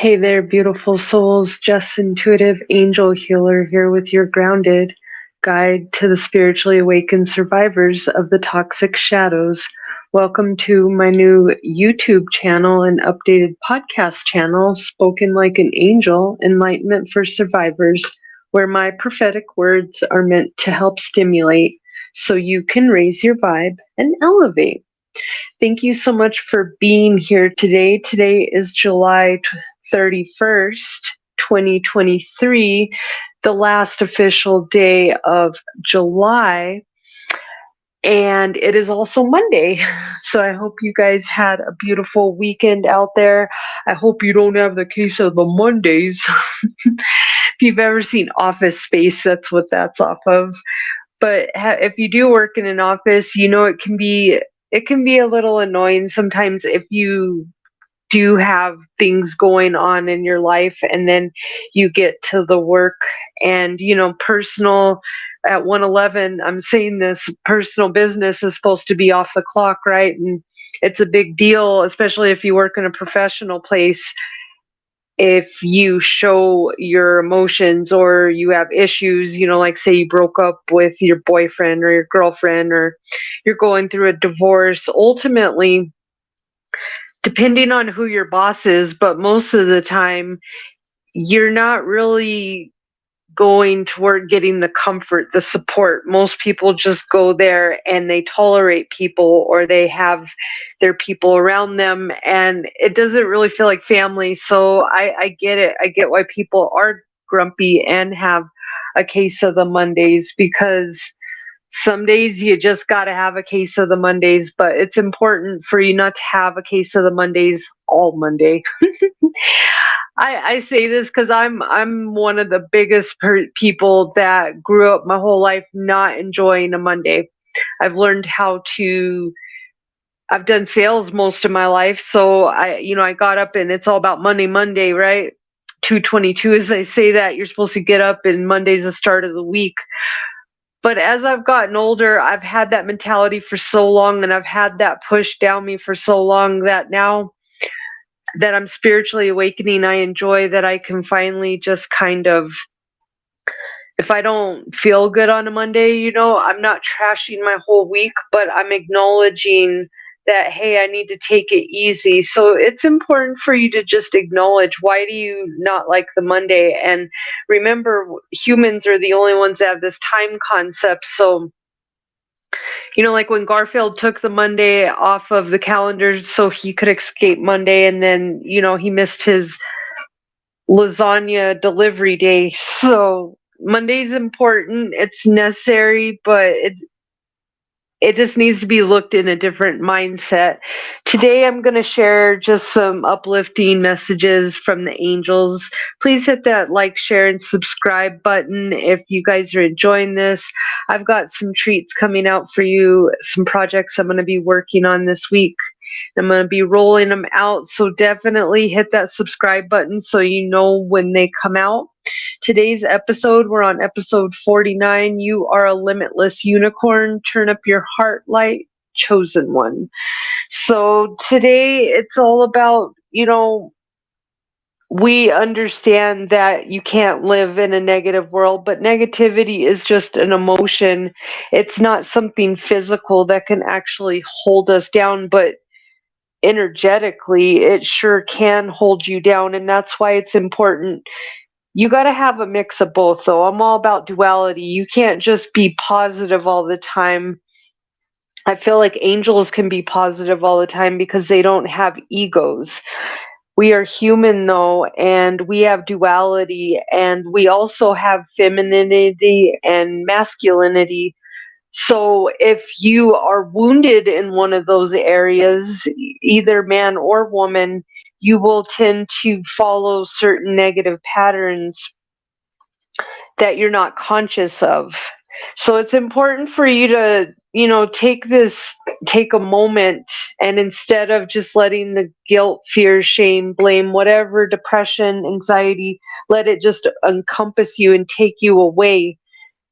Hey there, beautiful souls. Just Intuitive Angel Healer here with your grounded guide to the spiritually awakened survivors of the toxic shadows. Welcome to my new YouTube channel and updated podcast channel, Spoken Like an Angel Enlightenment for Survivors, where my prophetic words are meant to help stimulate so you can raise your vibe and elevate. Thank you so much for being here today. Today is July 31st, 2023, the last official day of July. And it is also Monday. So I hope you guys had a beautiful weekend out there. I hope you don't have the case of the Mondays. If you've ever seen Office Space, that's what that's off of. But if you do work in an office, you know it can be a little annoying sometimes if you do have things going on in your life and then you get to the work and personal at 111. I'm saying this, personal business is supposed to be off the clock, right? And it's a big deal, especially if you work in a professional place, if you show your emotions or you have issues, like say you broke up with your boyfriend or your girlfriend, or you're going through a divorce. Ultimately, depending on who your boss is, but most of the time, you're not really going toward getting the comfort, the support. Most people just go there and they tolerate people, or they have their people around them, and it doesn't really feel like family. So I get it. I get why people are grumpy and have a case of the Mondays, because some days you just got to have a case of the Mondays, but it's important for you not to have a case of the Mondays all Monday. I say this because I'm one of the biggest people that grew up my whole life not enjoying a Monday. I've learned how to. I've done sales most of my life, so I got up and it's all about Monday, right? 222, as they say that you're supposed to get up and Monday's the start of the week. But as I've gotten older, I've had that mentality for so long, and I've had that pushed down me for so long, that now that I'm spiritually awakening, I enjoy that I can finally just kind of, if I don't feel good on a Monday, I'm not trashing my whole week, but I'm acknowledging that, hey, I need to take it easy. So it's important for you to just acknowledge, why do you not like the Monday? And remember, humans are the only ones that have this time concept. So like when Garfield took the Monday off of the calendar so he could escape Monday, and then, he missed his lasagna delivery day. So Monday's important, it's necessary, but it just needs to be looked in a different mindset. Today, I'm going to share just some uplifting messages from the angels. Please hit that like, share, and subscribe button if you guys are enjoying this. I've got some treats coming out for you, some projects I'm going to be working on this week. I'm going to be rolling them out, so definitely hit that subscribe button so you know when they come out. Today's episode, we're on episode 49. You are a limitless unicorn. Turn up your heart light, chosen one. So today it's all about, we understand that you can't live in a negative world, but negativity is just an emotion. It's not something physical that can actually hold us down, but energetically, it sure can hold you down. And that's why it's important. You got to have a mix of both, though. I'm all about duality. You can't just be positive all the time. I feel like angels can be positive all the time because they don't have egos. We are human, though, and we have duality, and we also have femininity and masculinity. So if you are wounded in one of those areas, either man or woman, you will tend to follow certain negative patterns that you're not conscious of. So it's important for you to, take a moment, and instead of just letting the guilt, fear, shame, blame, whatever, depression, anxiety, let it just encompass you and take you away.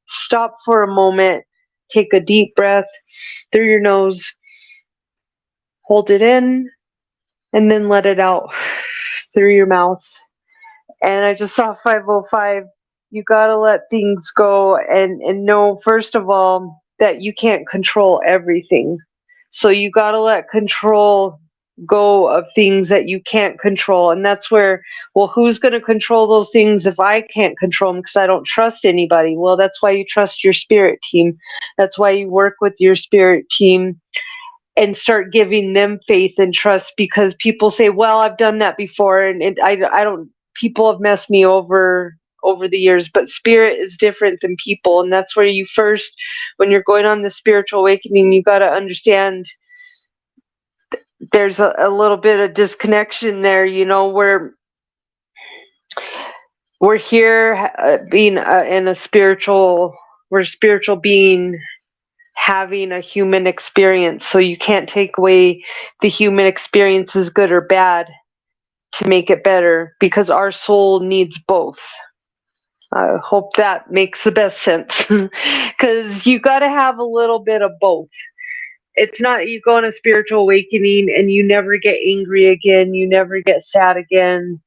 Stop for a moment, take a deep breath through your nose, hold it in, and then let it out through your mouth. And I just saw 505. You got to let things go and know, first of all, that you can't control everything. So you got to let control go of things that you can't control. And that's where, well, who's going to control those things if I can't control them because I don't trust anybody? Well, that's why you trust your spirit team. That's why you work with your spirit team and start giving them faith and trust, because people say, well, I've done that before, and I don't, people have messed me over the years, but spirit is different than people. And that's where you first, when you're going on the spiritual awakening, you got to understand there's a little bit of disconnection there, where we're here being in a spiritual, we're a spiritual being having a human experience. So you can't take away the human experience is good or bad to make it better, because our soul needs both. I hope that makes the best sense, because you got to have a little bit of both. It's not you go on a spiritual awakening and you never get angry again, you never get sad again.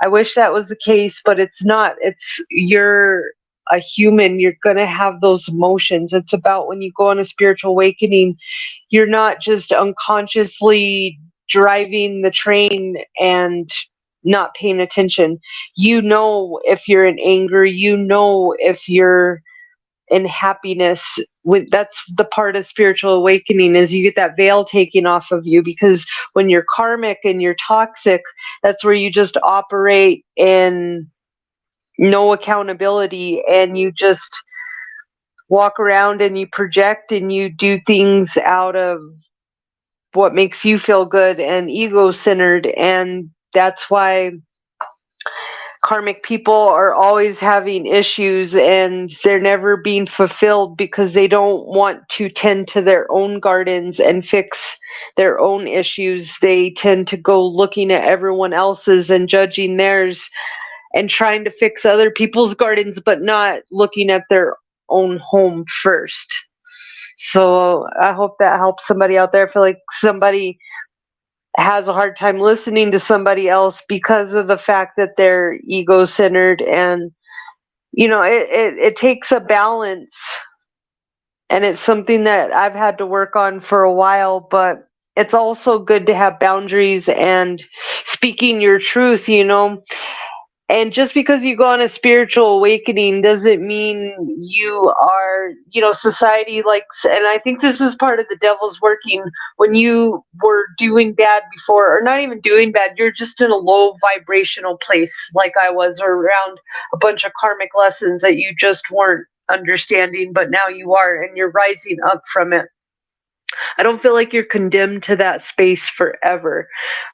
I wish that was the case, but it's not. It's, you're a human, you're going to have those emotions. It's about when you go on a spiritual awakening, you're not just unconsciously driving the train and not paying attention. You know if you're in anger, you know if you're in happiness. That's the part of spiritual awakening, is you get that veil taken off of you, because when you're karmic and you're toxic, that's where you just operate in no accountability, and you just walk around and you project and you do things out of what makes you feel good and ego centered. And that's why karmic people are always having issues and they're never being fulfilled, because they don't want to tend to their own gardens and fix their own issues. They tend to go looking at everyone else's and judging theirs and trying to fix other people's gardens, but not looking at their own home first. So I hope that helps somebody out there. I feel like somebody has a hard time listening to somebody else because of the fact that they're ego centered. And it takes a balance, and it's something that I've had to work on for a while. But it's also good to have boundaries and speaking your truth. And just because you go on a spiritual awakening doesn't mean you are, society likes, and I think this is part of the devil's working. When you were doing bad before, or not even doing bad, you're just in a low vibrational place, like I was, or around a bunch of karmic lessons that you just weren't understanding, but now you are, and you're rising up from it. I don't feel like you're condemned to that space forever.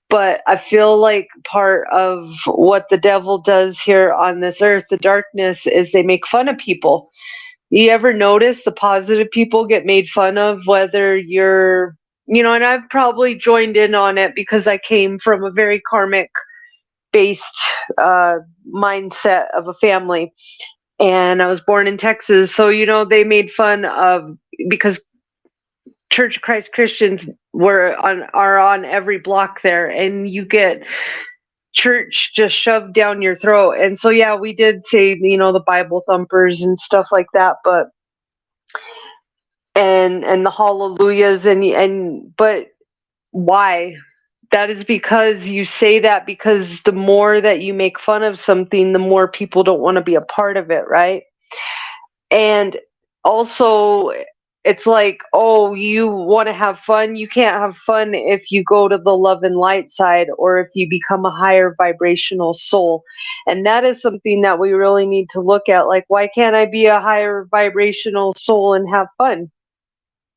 But I feel like part of what the devil does here on this earth, the darkness, is they make fun of people. You ever notice the positive people get made fun of, whether you're, and I've probably joined in on it because I came from a very karmic based mindset of a family. And I was born in Texas. So, they made fun of, because Church of Christ Christians are on every block there, and you get church just shoved down your throat. And so yeah, we did say, the Bible thumpers and stuff like that, but and the hallelujahs, but why? That is because you say that because the more that you make fun of something, the more people don't want to be a part of it, right? And also, it's like, oh, you want to have fun? You can't have fun if you go to the love and light side, or if you become a higher vibrational soul. And that is something that we really need to look at. Like, why can't I be a higher vibrational soul and have fun?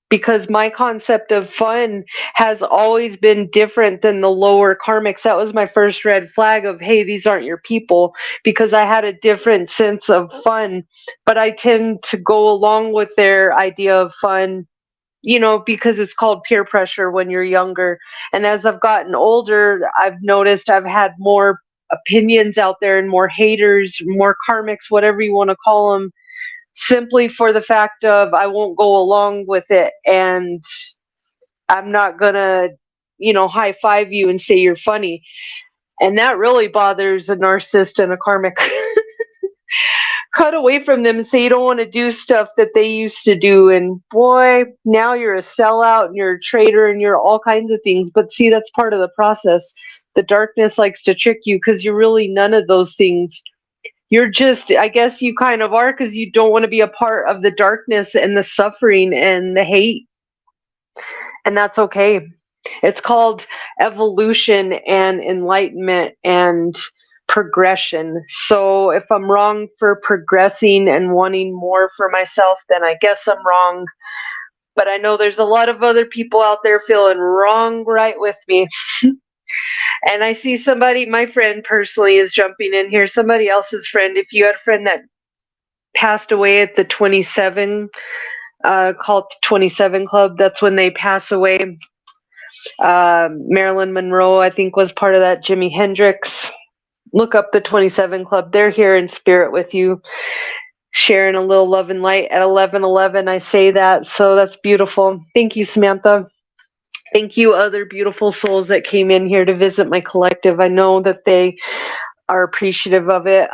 Because my concept of fun has always been different than the lower karmics. That was my first red flag of, hey, these aren't your people, because I had a different sense of fun. But I tend to go along with their idea of fun, because it's called peer pressure when you're younger. And as I've gotten older, I've noticed I've had more opinions out there and more haters, more karmics, whatever you want to call them, simply for the fact of I won't go along with it, and I'm not gonna, high five you and say you're funny. And that really bothers a narcissist and a karmic. Cut away from them and say you don't want to do stuff that they used to do. And boy, now you're a sellout and you're a traitor and you're all kinds of things. But see, that's part of the process. The darkness likes to trick you because you're really none of those things. You're just, I guess you kind of are, because you don't want to be a part of the darkness and the suffering and the hate. And that's okay. It's called evolution and enlightenment and progression. So if I'm wrong for progressing and wanting more for myself, then I guess I'm wrong. But I know there's a lot of other people out there feeling wrong right with me. And I see somebody, my friend personally is jumping in here, somebody else's friend. If you had a friend that passed away at the 27, called 27 Club, that's when they pass away. Marilyn Monroe, I think, was part of that. Jimi Hendrix. Look up the 27 Club. They're here in spirit with you, sharing a little love and light at 11:11. I say that, so that's beautiful. Thank you, Samantha. Thank you, other beautiful souls that came in here to visit my collective. I know that they are appreciative of it.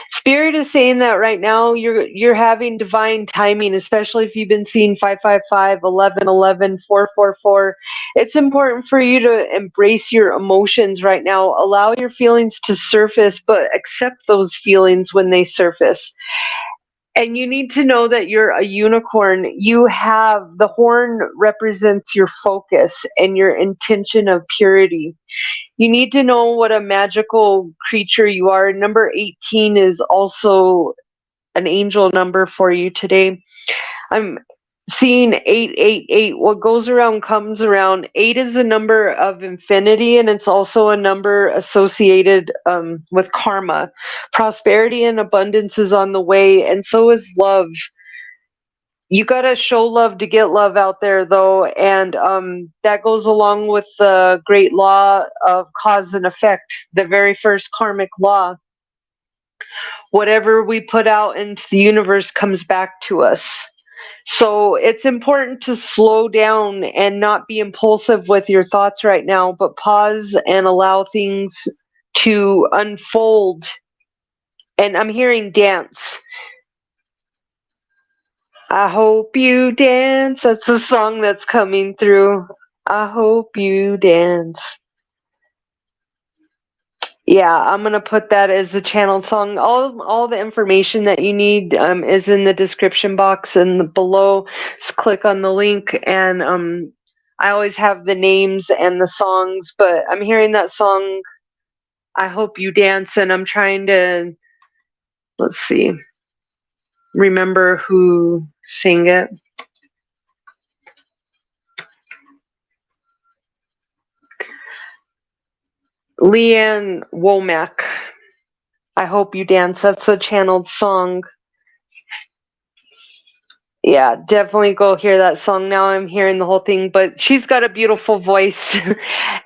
Spirit is saying that right now you're having divine timing, especially if you've been seeing 555, 1111, 444. It's important for you to embrace your emotions right now. Allow your feelings to surface, but accept those feelings when they surface. And you need to know that you're a unicorn. You have, the horn represents your focus and your intention of purity. You need to know what a magical creature you are. Number 18 is also an angel number for you today. I'm seeing 888. What goes around comes around. 8 is a number of infinity, and it's also a number associated with karma. Prosperity and abundance is on the way, and so is love. You gotta show love to get love out there, though, and that goes along with the great law of cause and effect, the very first karmic law. Whatever we put out into the universe comes back to us. So it's important to slow down and not be impulsive with your thoughts right now, but pause and allow things to unfold. And I'm hearing dance. I hope you dance. That's a song that's coming through. I hope you dance. Yeah, I'm gonna put that as a channeled song. All the information that you need is in the description box and below. Just click on the link, and I always have the names and the songs. But I'm hearing that song, I hope you dance, and I'm trying to, let's see, remember who sang it. Anne Womack. I hope you dance. That's a channeled song. Yeah, definitely go hear that song. Now I'm hearing the whole thing, but she's got a beautiful voice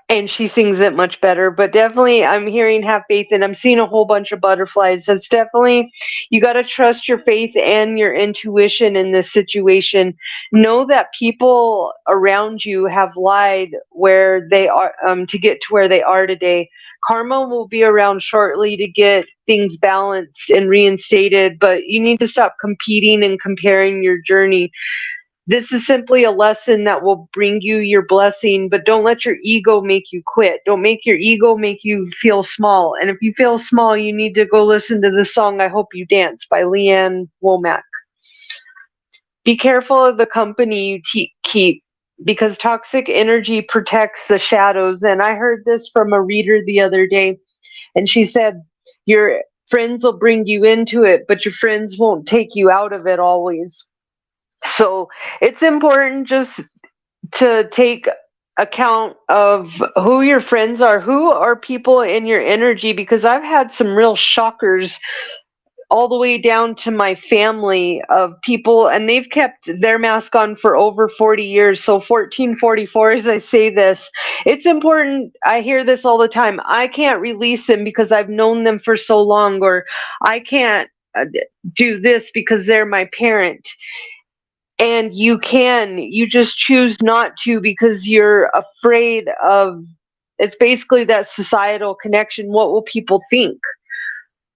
and she sings it much better. But definitely I'm hearing have faith, and I'm seeing a whole bunch of butterflies. That's definitely, you got to trust your faith and your intuition in this situation. Know that people around you have lied where they are to get to where they are today. Karma will be around shortly to get things balanced and reinstated, but you need to stop competing and comparing your journey. This is simply a lesson that will bring you your blessing, but don't let your ego make you quit. Don't make your ego make you feel small. And if you feel small, you need to go listen to the song I Hope You Dance by Anne Womack. Be careful of the company you keep, because toxic energy protects the shadows. And I heard this from a reader the other day, and she said, your friends will bring you into it, but your friends won't take you out of it always. So it's important just to take account of who your friends are, who are people in your energy, because I've had some real shockers all the way down to my family of people, and they've kept their mask on for over 40 years. So 1444, as I say this, it's important. I hear this all the time. I can't release them because I've known them for so long, or I can't do this because they're my parent. And you just choose not to because you're afraid of It's basically that societal connection. What will people think?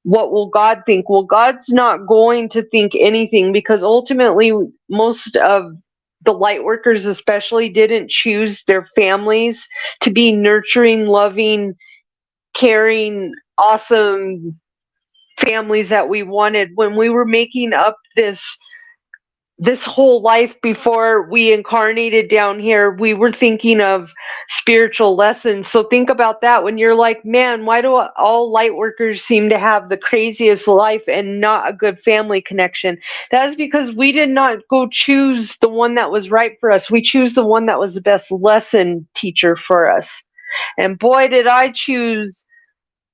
What will God think? Well, God's not going to think anything, because ultimately most of the light workers especially didn't choose their families to be nurturing, loving, caring, awesome families that we wanted. When we were making up this whole life before we incarnated down here, we were thinking of spiritual lessons. So think about that when you're like, man, why do all light workers seem to have the craziest life and not a good family connection? That is because we did not go choose the one that was right for us. We choose the one that was the best lesson teacher for us. And boy, did I choose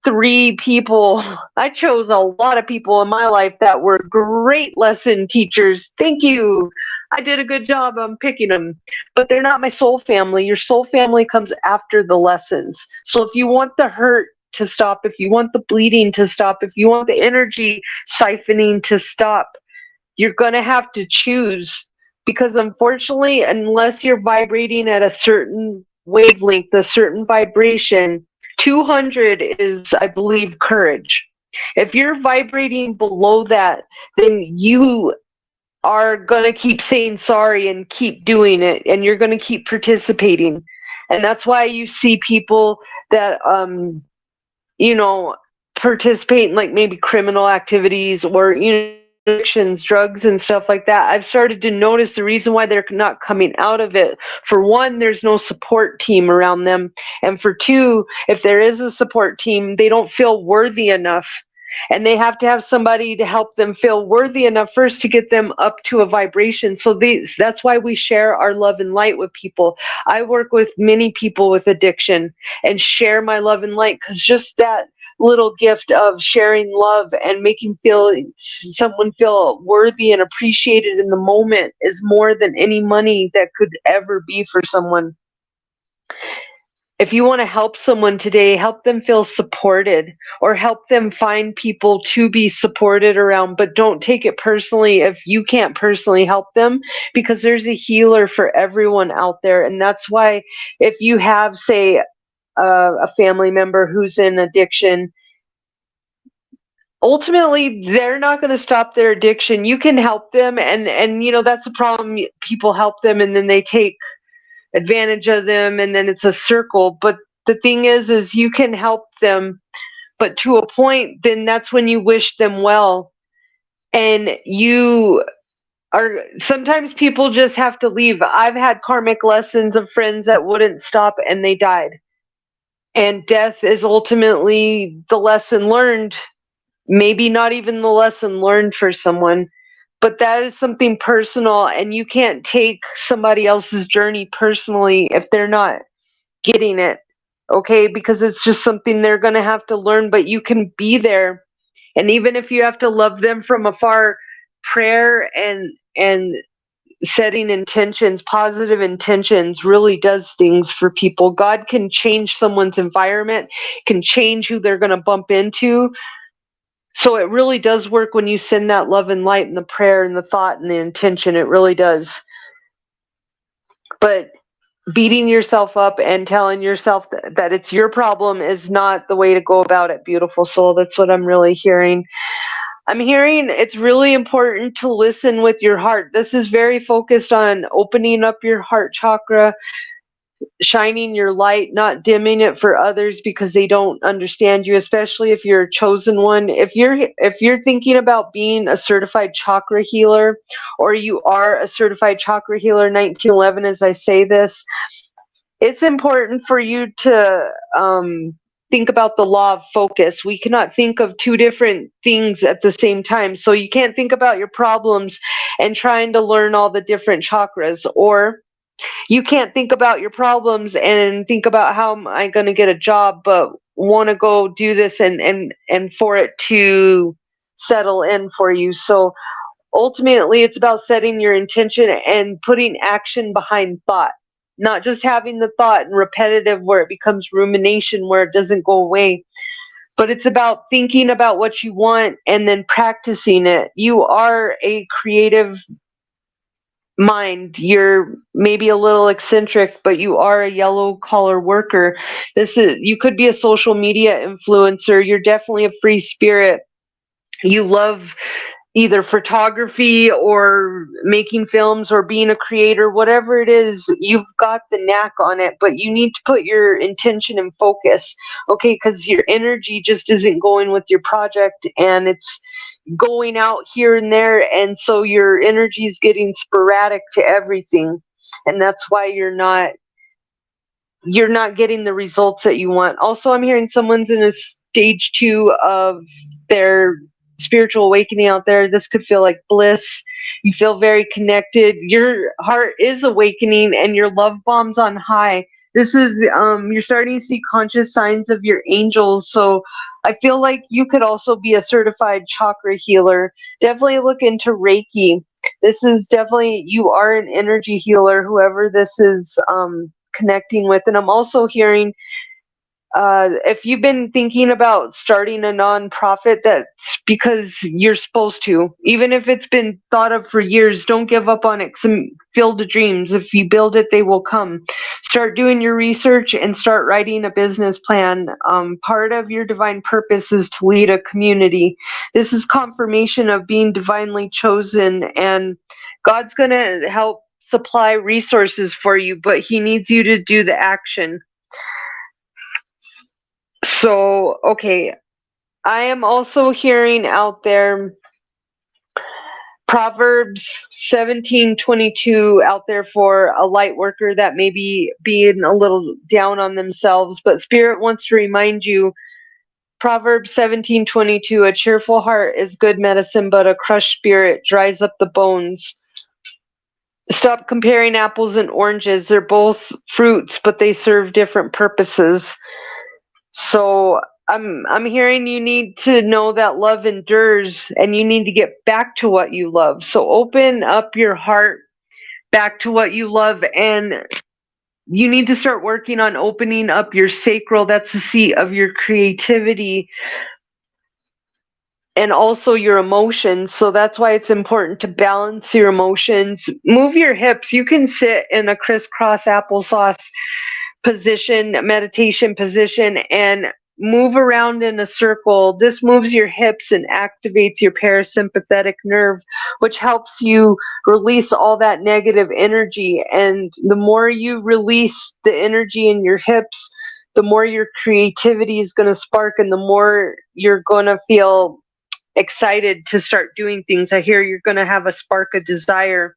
3 people. I chose a lot of people in my life that were great lesson teachers. Thank you. I did a good job on picking them, but they're not my soul family. Your soul family comes after the lessons. So if you want the hurt to stop, if you want the bleeding to stop, if you want the energy siphoning to stop, you're going to have to choose, because unfortunately, unless you're vibrating at a certain wavelength, a certain vibration, 200 is, I believe, courage. If you're vibrating below that, then you are going to keep saying sorry and keep doing it, and you're going to keep participating. And that's why you see people that, you know, participate in like maybe criminal activities, or, you know, addictions, drugs and stuff like that. I've started to notice the reason why they're not coming out of it. For one, there's no support team around them. And for two, if there is a support team, they don't feel worthy enough. And they have to have somebody to help them feel worthy enough first to get them up to a vibration. So that's why we share our love and light with people. I work with many people with addiction and share my love and light, because just that little gift of sharing love and making someone feel worthy and appreciated in the moment is more than any money that could ever be for someone. If you want to help someone today, help them feel supported, or help them find people to be supported around, but don't take it personally if you can't personally help them, because there's a healer for everyone out there. And that's why if you have, say, a family member who's in addiction, ultimately they're not going to stop their addiction. You can help them, and you know, that's the problem. People help them and then they take advantage of them, and then it's a circle. But the thing is you can help them, but to a point, then that's when you wish them well. And you are, sometimes people just have to leave. I've had karmic lessons of friends that wouldn't stop and they died. And death is ultimately the lesson learned. Maybe not even the lesson learned for someone, but that is something personal, and you can't take somebody else's journey personally if they're not getting it, okay? Because it's just something they're going to have to learn, but you can be there. And even if you have to love them from afar, prayer and setting intentions, positive intentions, really does things for people. God can change someone's environment, can change who they're going to bump into. So it really does work when you send that love and light and the prayer and the thought and the intention. It really does. But beating yourself up and telling yourself that it's your problem is not the way to go about it, beautiful soul. That's what I'm really hearing. I'm hearing it's really important to listen with your heart. This is very focused on opening up your heart chakra, shining your light, not dimming it for others because they don't understand you, especially if you're a chosen one. If you're thinking about being a certified chakra healer, or you are a certified chakra healer 1911 as I say this, it's important for you to think about the law of focus. We cannot think of 2 different things at the same time. So you can't think about your problems and trying to learn all the different chakras, or you can't think about your problems and think about how am I going to get a job, but want to go do this and for it to settle in for you. So ultimately, it's about setting your intention and putting action behind thought, not just having the thought and repetitive where it becomes rumination, where it doesn't go away. But it's about thinking about what you want and then practicing it. You are a creative mind. You're maybe a little eccentric, but you are a yellow collar worker. You could be a social media influencer. You're definitely a free spirit. You love either photography or making films or being a creator, whatever it is, you've got the knack on it, but you need to put your intention and focus, okay? Because your energy just isn't going with your project, and it's going out here and there, and so your energy is getting sporadic to everything, and that's why you're not getting the results that you want. Also, I'm hearing someone's in a stage 2 of their spiritual awakening out there. This could feel like bliss. You feel very connected. Your heart is awakening and your love bomb's on high. This is you're starting to see conscious signs of your angels. So I feel like you could also be a certified chakra healer. Definitely look into Reiki. This is definitely, you are an energy healer, whoever this is connecting with. And I'm also hearing, if you've been thinking about starting a nonprofit, that's because you're supposed to. Even if it's been thought of for years, don't give up on it. Some Field of dreams. If you build it, they will come. Start doing your research and start writing a business plan. Part of your divine purpose is to lead a community. This is confirmation of being divinely chosen, and God's going to help supply resources for you, but He needs you to do the action. So, okay, I am also hearing out there Proverbs 17:22 out there for a light worker that may be being a little down on themselves, but Spirit wants to remind you, Proverbs 17:22, a cheerful heart is good medicine, but a crushed spirit dries up the bones. Stop comparing apples and oranges. They're both fruits, but they serve different purposes. So I'm hearing you need to know that love endures, and you need to get back to what you love. So open up your heart back to what you love, and you need to start working on opening up your sacral. That's the seat of your creativity and also your emotions. So that's why it's important to balance your emotions. Move your hips. You can sit in a crisscross applesauce position, meditation position, and move around in a circle. This moves your hips and activates your parasympathetic nerve, which helps you release all that negative energy. And the more you release the energy in your hips, the more your creativity is going to spark, and the more you're going to feel excited to start doing things. I hear you're going to have a spark of desire.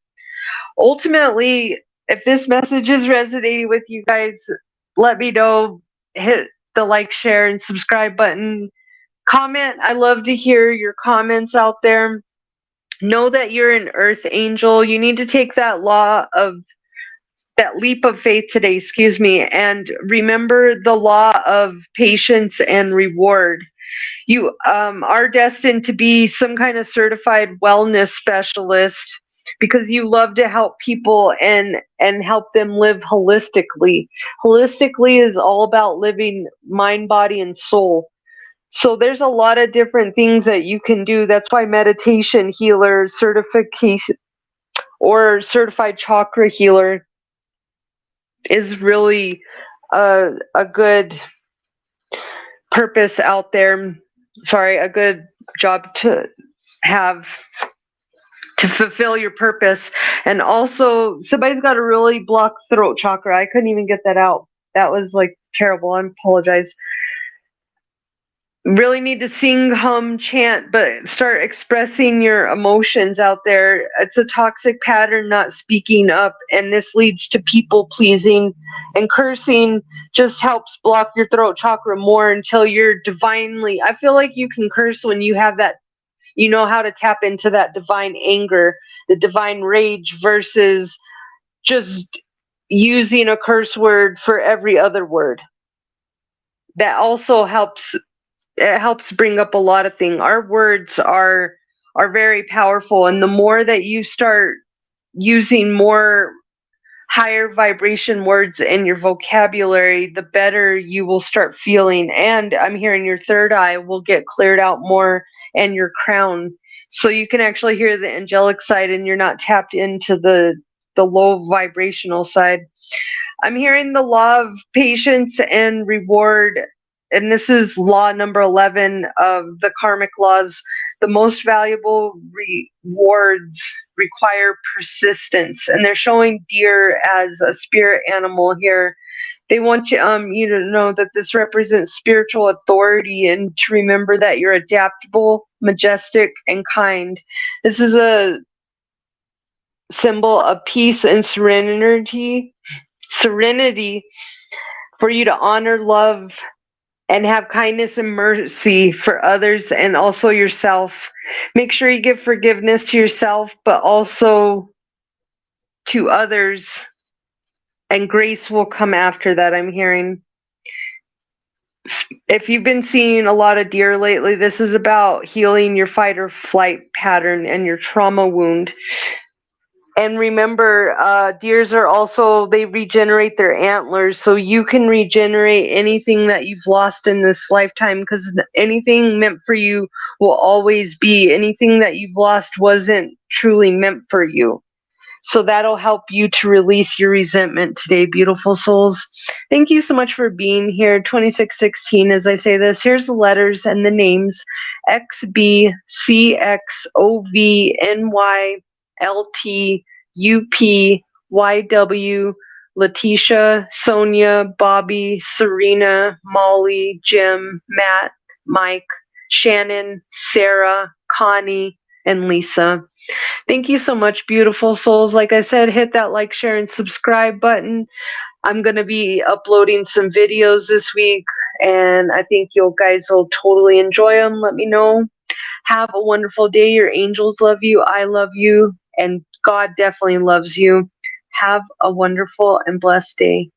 Ultimately, if this message is resonating with you guys, let me know. Hit the like, share, and subscribe button. Comment. I love to hear your comments out there. Know that you're an earth angel. You need to take that leap of faith today, and remember the law of patience and reward. You are destined to be some kind of certified wellness specialist because you love to help people and help them live holistically. Holistically is all about living mind, body, and soul. So there's a lot of different things that you can do. That's why meditation healer certification or certified chakra healer is really a good purpose out there. Sorry, a good job to have to fulfill your purpose. And also, somebody's got a really blocked throat chakra. I couldn't even get that out. That was like terrible. I apologize. Really need to sing, hum, chant, but start expressing your emotions out there. It's a toxic pattern, not speaking up, and this leads to people pleasing, and cursing just helps block your throat chakra more until you're divinely. I feel like you can curse when you have that, you know how to tap into that divine anger, the divine rage, versus just using a curse word for every other word. That also helps. It helps bring up a lot of things. Our words are very powerful, and the more that you start using more higher vibration words in your vocabulary, the better you will start feeling. And I'm hearing your third eye will get cleared out more, and your crown. so you can actually hear the angelic side and you're not tapped into the low vibrational side. I'm hearing the law of patience and reward, and this is law number 11 of the karmic laws. The most valuable rewards require persistence, and they're showing deer as a spirit animal here. They want you to know that this represents spiritual authority and to remember that you're adaptable, majestic, and kind. This is a symbol of peace and serenity for you to honor, love, and have kindness and mercy for others and also yourself. Make sure you give forgiveness to yourself, but also to others, and grace will come after that, I'm hearing. If you've been seeing a lot of deer lately, this is about healing your fight or flight pattern and your trauma wound. And remember, deers are also, they regenerate their antlers, so you can regenerate anything that you've lost in this lifetime, because anything meant for you will always be. Anything that you've lost wasn't truly meant for you. So that'll help you to release your resentment today, beautiful souls. Thank you so much for being here. 2616, as I say this, here's the letters and the names: XBCXOVNYLTUPYW, Leticia, Sonia, Bobby, Serena, Molly, Jim, Matt, Mike, Shannon, Sara, Connie, and Lisa. Thank you so much, beautiful souls. Like I said, hit that like, share, and subscribe button. I'm going to be uploading some videos this week, and I think you guys will totally enjoy them. Let me know. Have a wonderful day. Your angels love you. I love you. And God definitely loves you. Have a wonderful and blessed day.